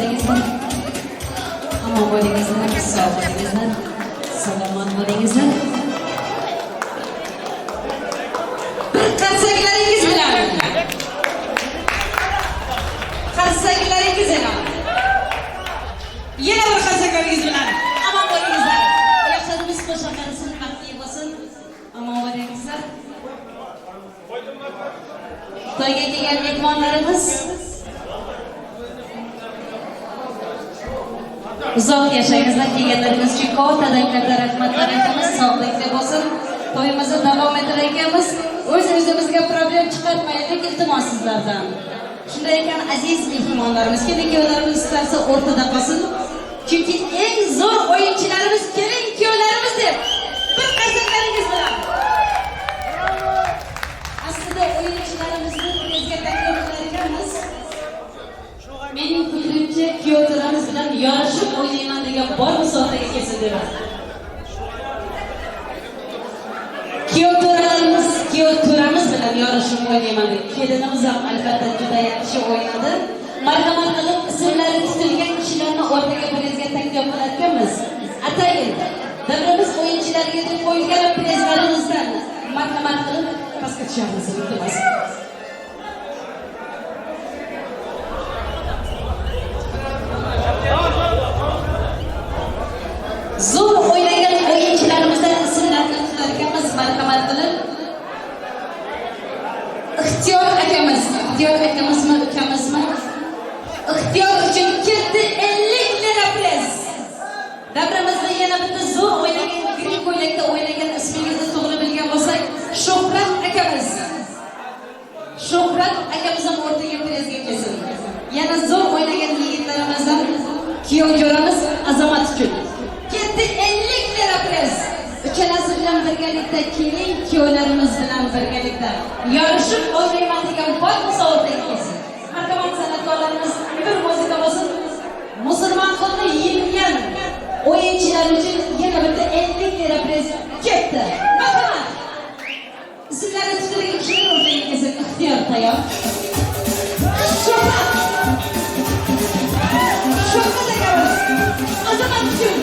bo'lingizlar. Omon bo'lingizlar, sog' bo'lingizlar. Salomat bo'lingizlar. Bir qarsaklaringiz bilan. Qarsaklaringiz bilan. Yana bir qarsaklaringiz bilan. Omon bo'lingizlar. Yoshlarimiz qo'sha qarisin, baxtli bo'lsin. Omon bo'lingizlar. To'yga kelgan mehmonlarimiz uzoq yashangizlar, kelganlarimiz uchun kattadan katta rahmatlar aytamiz. Sog'likda bo'lsin. To'yimizni davom ettiramiz. O'z-o'zimizga problem chiqarmaylik, iltimos sizlardan. Shunday ekan, aziz mehmonlarimiz, keling-kuyovlarimiz istarsa o'rtada qolsin. Chunki eng zo'r o'yinchilarimiz keling-kuyovlarimiz deb bir qarsaqlaringiz bilan. Aslida o'yinchilarimizni bizga taklif qilar ekanmiz. Mening fikrimcha, kuyovlarimiz bilan yorishib o'ynayman degan bor musobaqa kelsin deyman. Kuyovlarimiz bilan yorishib o'ynayman deb. Kelinimiz ham albatta juda yaxshi o'ynadi. Marhamat qilib ismlari tutilgan kishilarni o'rtaga bizga taklif qilar ekanmiz. Atayin davramiz o'yinchilariga deb qo'yilgan prizlarimizdan marhamat qilib pastga tushamiz, iltimos. Zo'r o'ynagan o'yinchilarimizdan ismlarini tutar ekanmiz, marhamat qilib. Ixtiyor akamizmi, ukamizmi? Ixtiyor uchun kirdi 50 lira priz. Davramizda yana bitta zo'r o'ynagan, green ko'ylakda o'ynagan ismingizni to'g'ri bilgan bo'lsak, Shuhrat akamiz. Shuhrat akamiz ham o'rtaga prizga kelsin. Yana zo'r o'ynagan yigitlarimizdan kuyovjo'ramiz Azamat uchun ketdi 50 lira priz. Uchalasi bilan birgalikda keling, kuyovlarimiz bilan birgalikda yorishib o'ynayman degan boy musobaqaga kelsin. Marhamat san'atkorlarimiz bir muzika bo'lsin. Musulmon qo'lni yenggan o'yinchilar uchun yana bitta 50 lira priz ketdi. Marhamat. Sizlarni tutilgan kishilar o'rtaga kelsin. Ixtiyor tayyor. Shuhrat akamiz Azamat uchun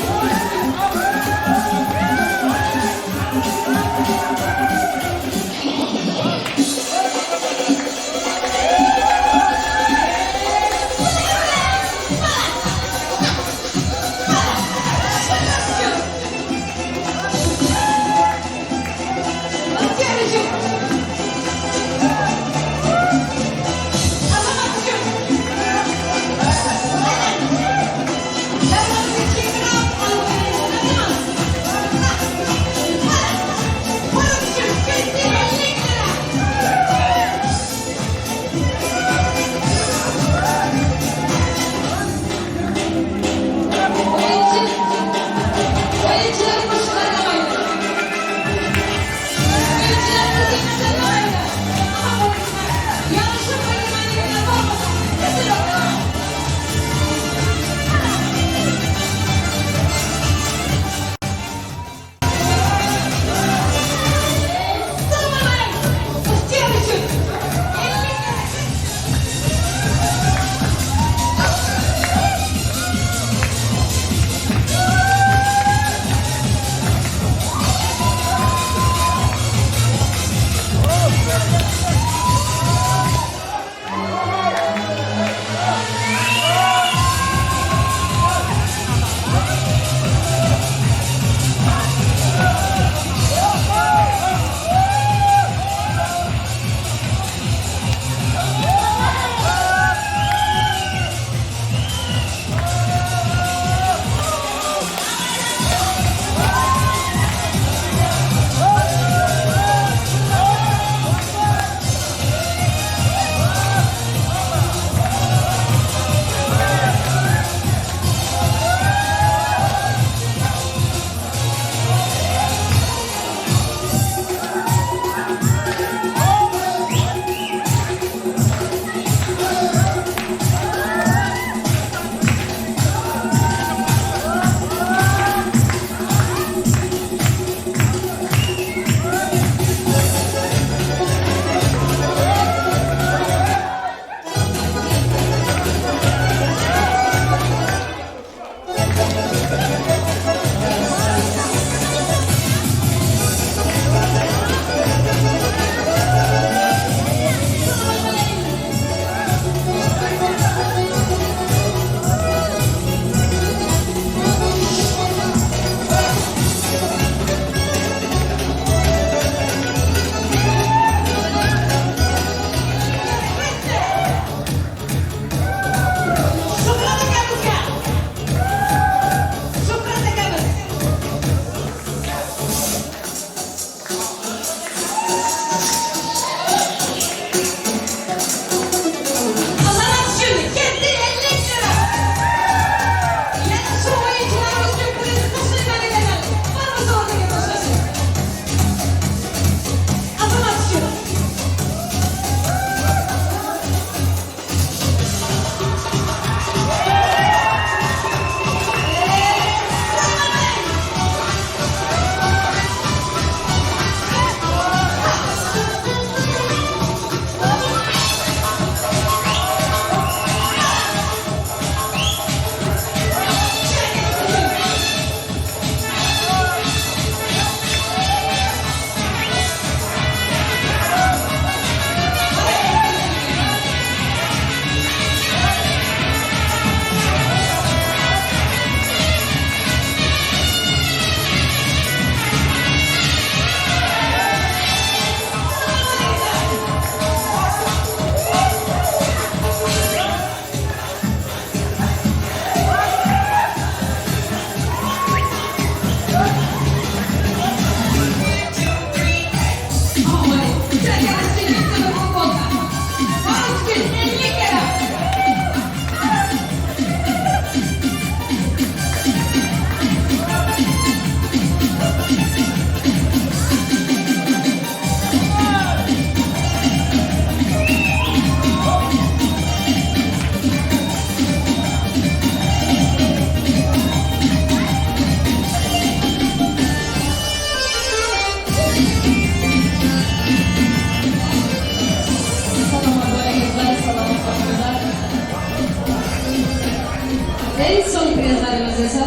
en son prizlerimiz ise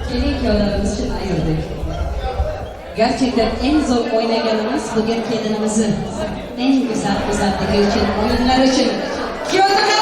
gelin kiyolarımız için ayırdık. Gerçekten en zor oynayanımız bugün kendimizi en güzel uzattığı için, oyunlar için. Kiyolarımız